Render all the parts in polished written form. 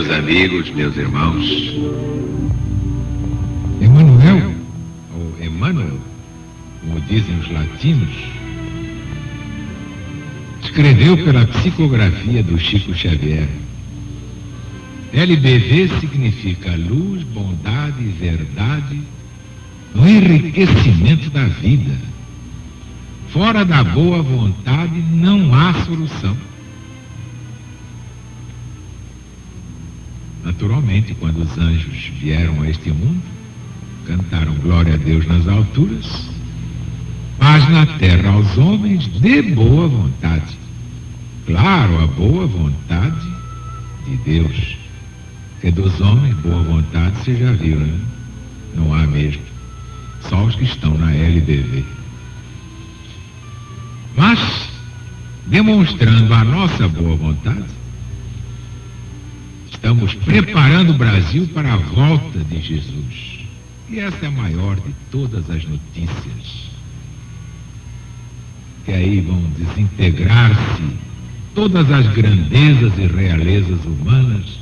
meus amigos, meus irmãos. Emmanuel, ou Emmanuel, como dizem os latinos, escreveu pela psicografia do Chico Xavier. LBV significa luz, bondade e verdade no enriquecimento da vida. Fora da boa vontade não há solução. Naturalmente, quando os anjos vieram a este mundo, cantaram glória a Deus nas alturas, paz na terra aos homens de boa vontade. Claro, a boa vontade de Deus. Porque dos homens, boa vontade, você já viu, né? Não há mesmo. Só os que estão na LBV. Mas, demonstrando a nossa boa vontade, estamos preparando o Brasil para a volta de Jesus. E essa é a maior de todas as notícias. Que aí vão desintegrar-se todas as grandezas e realezas humanas,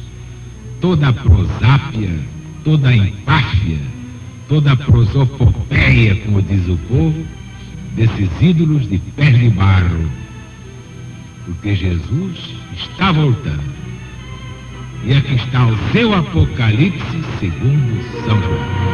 toda a prosápia, toda a empáfia, toda a prosopopeia, como diz o povo, desses ídolos de pés de barro. Porque Jesus está voltando. E aqui está o seu Apocalipse segundo São João.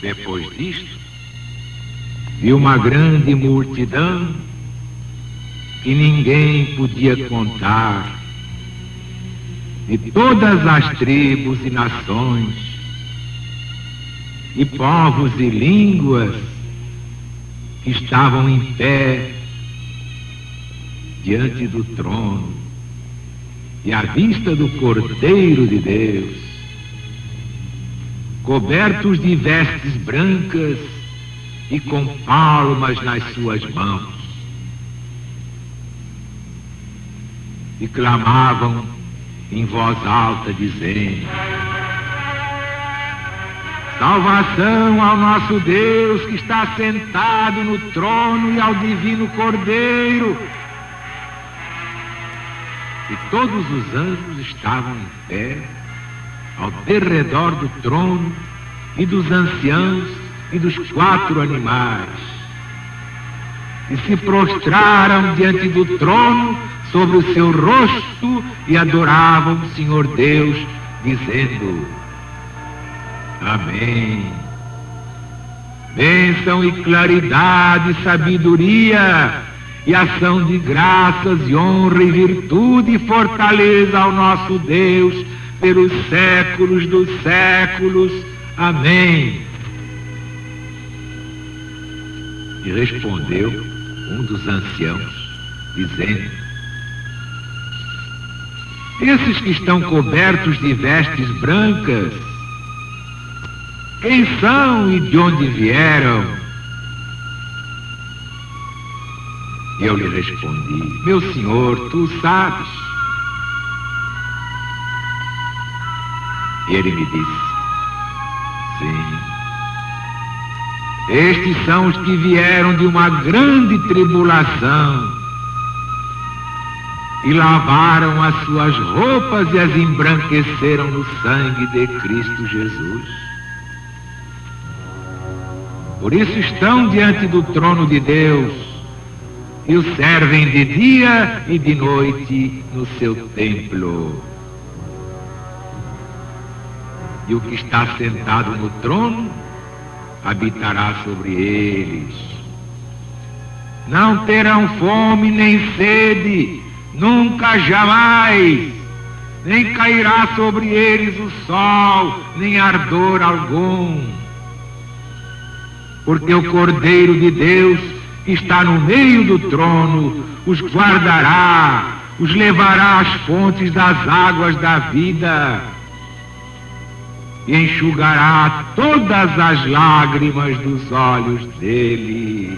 Depois disto, vi uma grande multidão que ninguém podia contar, de todas as tribos e nações, e povos e línguas, que estavam em pé diante do trono e à vista do Cordeiro de Deus, cobertos de vestes brancas e com palmas nas suas mãos, e clamavam em voz alta, dizendo: salvação ao nosso Deus que está sentado no trono e ao divino Cordeiro. E todos os anjos estavam em pé ao derredor do trono e dos anciãos e dos 4 animais, e se prostraram diante do trono sobre o seu rosto e adoravam o Senhor Deus, dizendo: amém. Bênção e claridade, sabedoria e ação de graças e honra e virtude e fortaleza ao nosso Deus pelos séculos dos séculos. Amém. E respondeu um dos anciãos, dizendo: esses que estão cobertos de vestes brancas, quem são e de onde vieram? E eu lhe respondi: meu senhor, tu sabes. E ele me disse: sim, estes são os que vieram de uma grande tribulação e lavaram as suas roupas e as embranqueceram no sangue de Cristo Jesus. Por isso estão diante do trono de Deus e o servem de dia e de noite no seu templo. E o que está sentado no trono habitará sobre eles. Não terão fome nem sede, nunca jamais, nem cairá sobre eles o sol, nem ardor algum. Porque o Cordeiro de Deus, que está no meio do trono, os guardará, os levará às fontes das águas da vida. e enxugará todas as lágrimas dos olhos deles.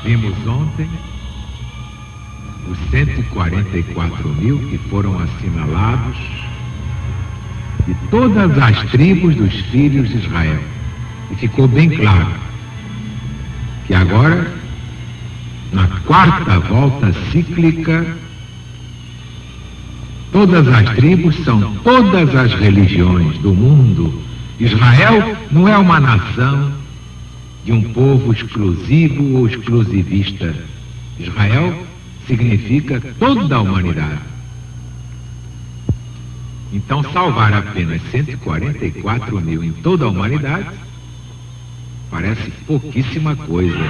Vimos ontem os 144 mil que foram assinalados de todas as tribos dos filhos de Israel. E ficou bem claro que agora, na quarta volta cíclica, todas as tribos são todas as religiões do mundo. Israel não é uma nação de um povo exclusivo ou exclusivista. Israel significa toda a humanidade. Então, salvar apenas 144 mil em toda a humanidade parece pouquíssima coisa.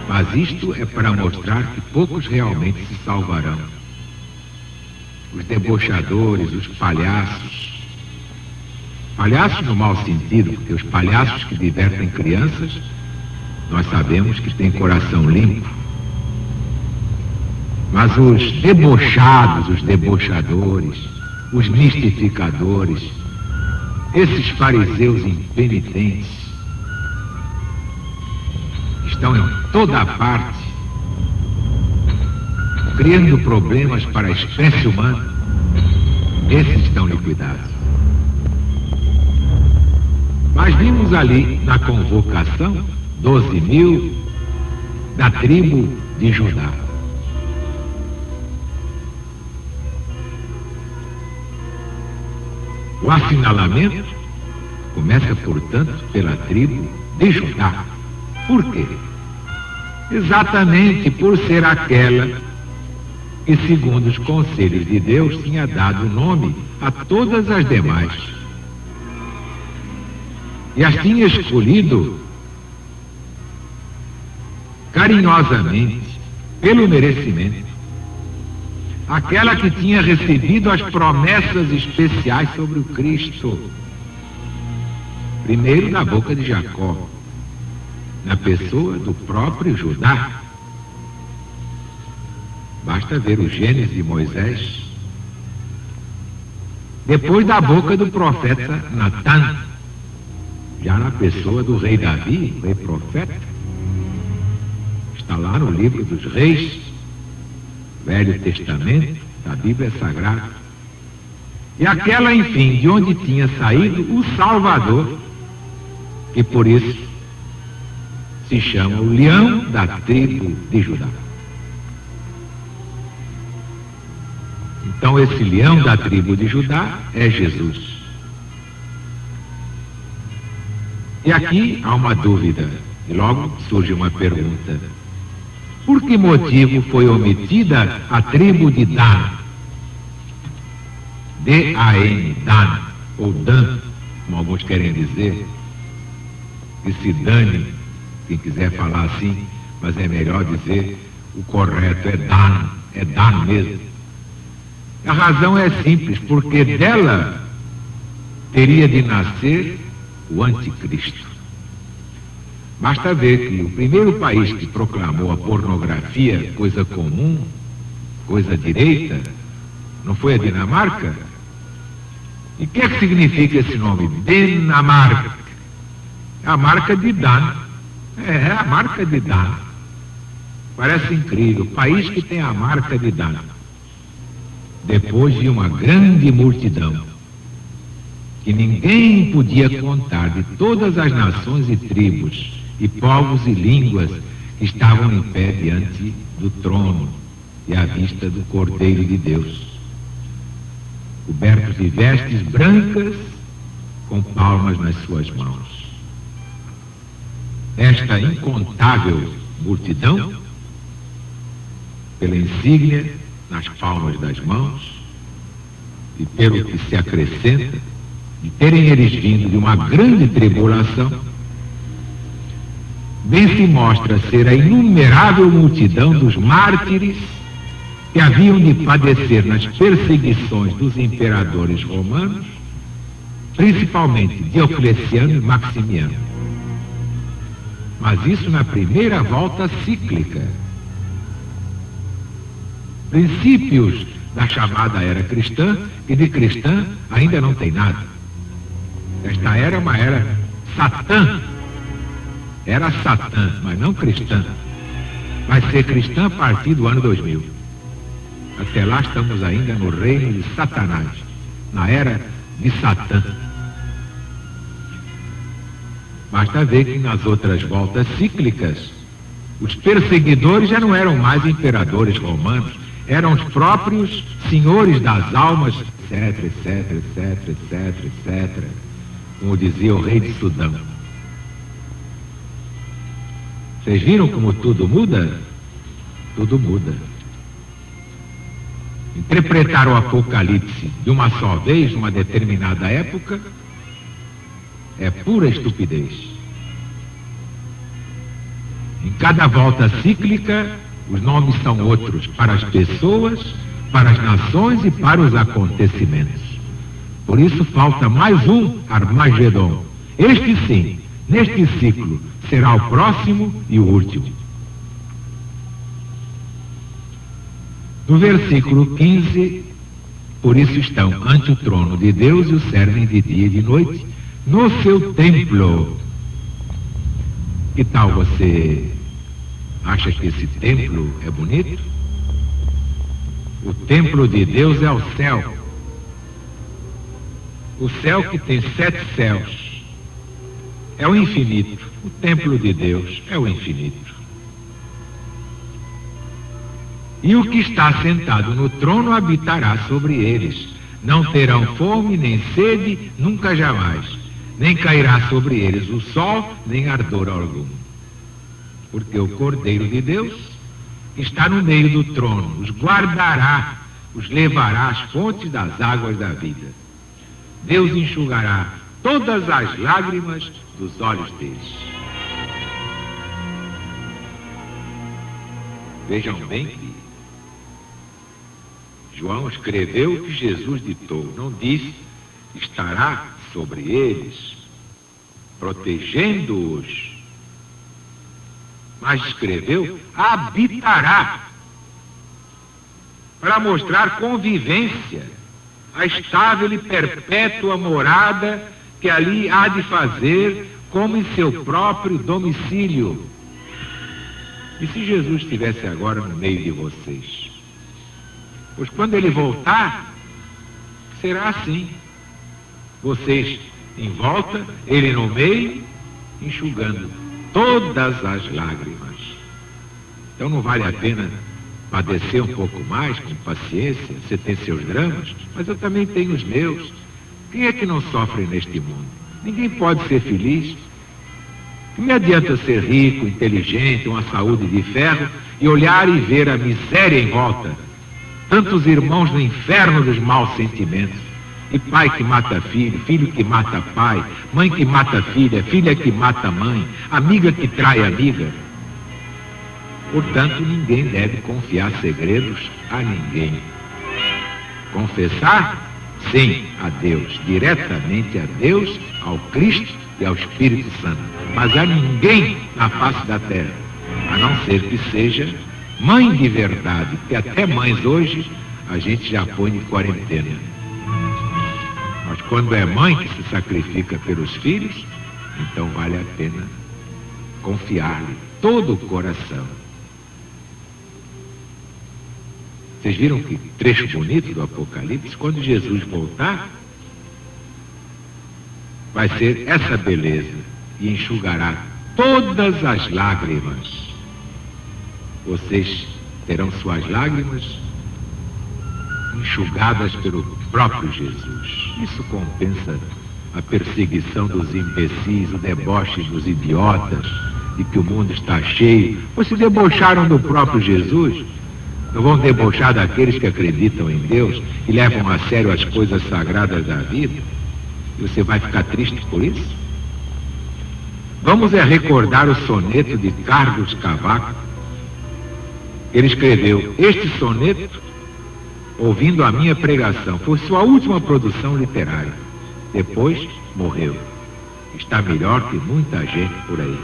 Mas isto é para mostrar que poucos realmente se salvarão. Os debochadores, os palhaços no mau sentido, porque os palhaços que divertem crianças, nós sabemos que têm coração limpo. Mas os debochados, os debochadores, os mistificadores, esses fariseus impenitentes, estão em toda a parte, criando problemas para a espécie humana. Esses estão liquidados. Mas vimos ali na convocação 12 mil da tribo de Judá. O assinalamento começa, portanto, pela tribo de Judá. Por quê? Exatamente por ser aquela que, segundo os conselhos de Deus, tinha dado nome a todas as demais. E as tinha escolhido carinhosamente, pelo merecimento. Aquela que tinha recebido as promessas especiais sobre o Cristo. Primeiro da boca de Jacó, na pessoa do próprio Judá. Basta ver o Gênesis de Moisés. Depois da boca do profeta Natã, já na pessoa do rei Davi, rei profeta. Está lá no livro dos Reis, Velho Testamento, da Bíblia Sagrada. E aquela, enfim, de onde tinha saído o Salvador, que por isso se chama o leão da tribo de Judá. Então esse leão da tribo de Judá é Jesus. E aqui há uma dúvida, e logo surge uma pergunta. Por que motivo foi omitida a tribo de Dan? D-A-N, Dan, ou Dan, como alguns querem dizer, que se dane, quem quiser falar assim, mas é melhor dizer o correto, é Dan mesmo. A razão é simples, porque dela teria de nascer o anticristo. Basta ver que o primeiro país que proclamou a pornografia coisa comum, coisa direita, não foi a Dinamarca? E o que é que significa esse nome? Dinamarca. É a marca de Dan. É a marca de Dan. Parece incrível. País que tem a marca de Dan. Depois de uma grande multidão, que ninguém podia contar, de todas as nações e tribos, e povos e línguas que estavam em pé diante do trono e à vista do Cordeiro de Deus. cobertos de vestes brancas, com palmas nas suas mãos. Esta incontável multidão, pela insígnia nas palmas das mãos, e pelo que se acrescenta, de terem eles vindo de uma grande tribulação, bem se mostra ser a inumerável multidão dos mártires que haviam de padecer nas perseguições dos imperadores romanos, principalmente Diocleciano e Maximiano. Mas isso na primeira volta cíclica. Princípios da chamada era cristã, e de cristã ainda não tem nada. Esta era é uma era satã. Era satã, mas não cristã. Vai ser cristã a partir do ano 2000. Até lá estamos ainda no reino de Satanás, na era de Satã. Basta ver que nas outras voltas cíclicas, os perseguidores já não eram mais imperadores romanos, eram os próprios senhores das almas, etc, etc, etc, etc, etc, como dizia o rei de Sudão. Vocês viram como tudo muda? Tudo muda. Interpretar o Apocalipse de uma só vez, numa determinada época, é pura estupidez. Em cada volta cíclica, os nomes são outros para as pessoas, para as nações e para os acontecimentos. Por isso falta mais um Armagedon. Este sim, neste ciclo, será o próximo e o último. No versículo 15, por isso estão ante o trono de Deus e o servem de dia e de noite no seu templo. Que tal você acha que esse templo é bonito? O templo de Deus é o céu. O céu que tem 7 céus. É o infinito. O templo de Deus é o infinito. E o que está sentado no trono habitará sobre eles. Não terão fome nem sede, nunca jamais. Nem cairá sobre eles o sol, nem ardor algum. Porque o Cordeiro de Deus está no meio do trono, os guardará, os levará às fontes das águas da vida. Deus enxugará todas as lágrimas dos olhos deles. Vejam bem que João escreveu o que Jesus ditou, não disse estará sobre eles, protegendo-os, mas escreveu habitará, para mostrar convivência, a estável e perpétua morada que ali há de fazer como em seu próprio domicílio. E se Jesus estivesse agora no meio de vocês? Pois quando ele voltar, será assim. Vocês em volta, ele no meio, enxugando todas as lágrimas. Então não vale a pena padecer um pouco mais, com paciência. Você tem seus dramas, mas eu também tenho os meus. Quem é que não sofre neste mundo? Ninguém pode ser feliz. Que me adianta ser rico, inteligente, uma saúde de ferro e olhar e ver a miséria em volta? Tantos irmãos no inferno dos maus sentimentos. E pai que mata filho, filho que mata pai, mãe que mata filha, filha que mata mãe, amiga que trai amiga. Portanto, ninguém deve confiar segredos a ninguém. Confessar? Sim, a Deus, diretamente a Deus, ao Cristo e ao Espírito Santo. Mas a ninguém na face da terra, a não ser que seja mãe de verdade, que até mães hoje a gente já põe de quarentena. Mas quando é mãe que se sacrifica pelos filhos, então vale a pena confiar-lhe todo o coração. Vocês viram que trecho bonito do Apocalipse? Quando Jesus voltar, vai ser essa beleza e enxugará todas as lágrimas. Vocês terão suas lágrimas enxugadas pelo próprio Jesus. Isso compensa a perseguição dos imbecis, o deboche dos idiotas, de que o mundo está cheio. Pois se debocharam do próprio Jesus, não vão debochar daqueles que acreditam em Deus e levam a sério as coisas sagradas da vida? E você vai ficar triste por isso? Vamos recordar o soneto de Carlos Cavaco. Ele escreveu este soneto ouvindo a minha pregação. Foi sua última produção literária. Depois morreu. Está melhor que muita gente por aí.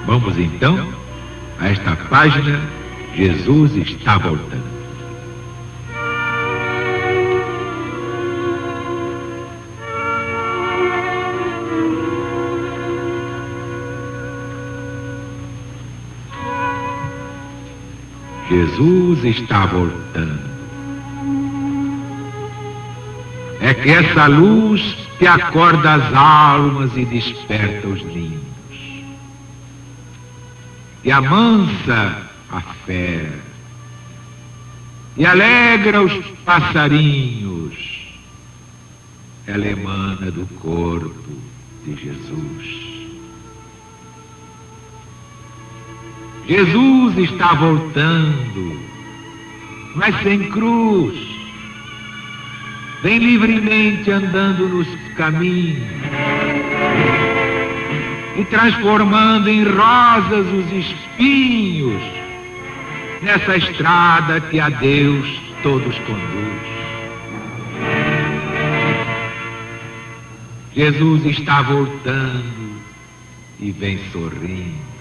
Vamos então a esta página. Jesus está voltando. Jesus está voltando. É que essa luz que acorda as almas e desperta os ninhos, e amansa a fé, e alegra os passarinhos. Ela emana do corpo de Jesus. Jesus está voltando, mas sem cruz. Vem livremente andando nos caminhos e transformando em rosas os espinhos nessa estrada que a Deus todos conduz. Jesus está voltando e vem sorrindo.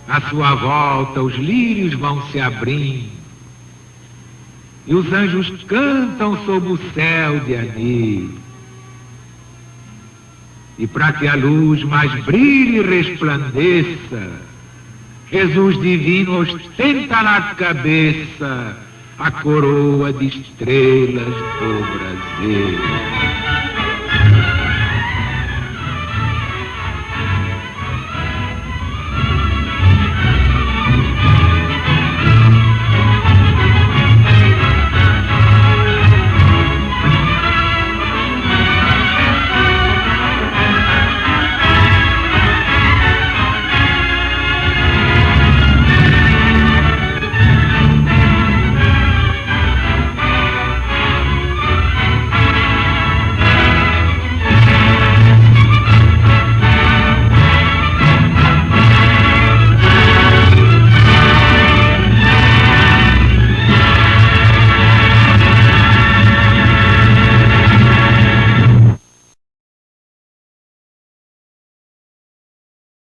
À sua volta os lírios vão se abrindo e os anjos cantam sob o céu de anil. E para que a luz mais brilhe e resplandeça, Jesus divino ostenta na cabeça a coroa de estrelas do Brasil.